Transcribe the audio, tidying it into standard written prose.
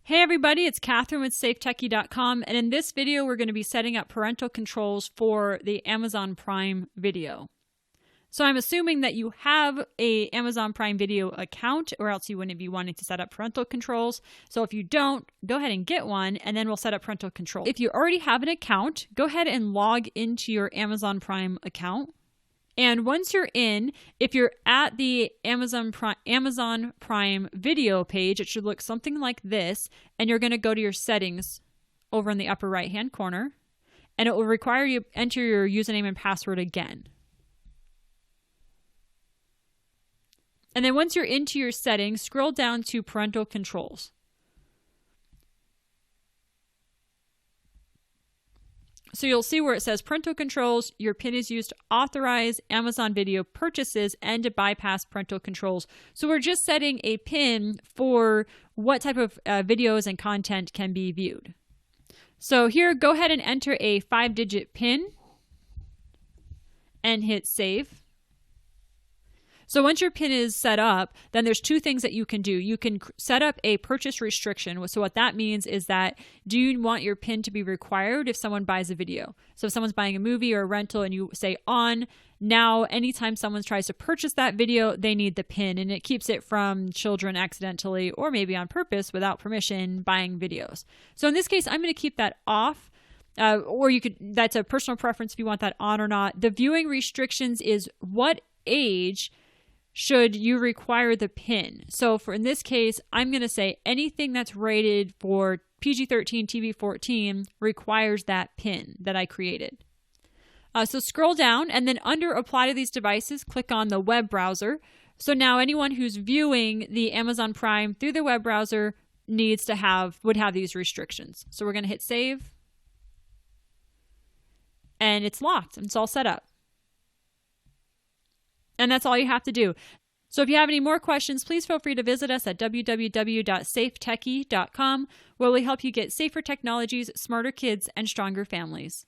Hey everybody, it's Catherine with SafeTechie.com, and in this video we're going to be setting up parental controls for the Amazon Prime Video. So I'm assuming that you have a Amazon Prime Video account, or else you wouldn't be wanting to set up parental controls. So if you don't, go ahead and get one, and then we'll set up parental controls. If you already have an account, go ahead and log into your Amazon Prime account. And once you're in, if you're at the Amazon Prime Video page, it should look something like this. And you're going to go to your settings over in the upper right-hand corner. And it will require you to enter your username and password again. And then once you're into your settings, scroll down to Parental Controls. So you'll see where it says Parental Controls. Your PIN is used to authorize Amazon Video purchases and to bypass parental controls. So we're just setting a PIN for what type of videos and content can be viewed. So here, go ahead and enter a 5-digit PIN and hit Save. So once your PIN is set up, then there's two things that you can do. You can set up a purchase restriction. So what that means is that, do you want your PIN to be required if someone buys a video? So if someone's buying a movie or a rental and you say on, now anytime someone tries to purchase that video, they need the PIN, and it keeps it from children accidentally or maybe on purpose without permission buying videos. So in this case, I'm going to keep that off. Or you could, that's a personal preference if you want that on or not. The viewing restrictions is what age should you require the PIN. So for in this case, I'm going to say anything that's rated for PG-13, TV-14 requires that PIN that I created. So scroll down, and then under Apply to these devices, click on the web browser. So now anyone who's viewing the Amazon Prime through the web browser would have these restrictions. So we're going to hit Save, and it's locked and it's all set up. And that's all you have to do. So if you have any more questions, please feel free to visit us at www.safetechie.com, where we help you get safer technologies, smarter kids, and stronger families.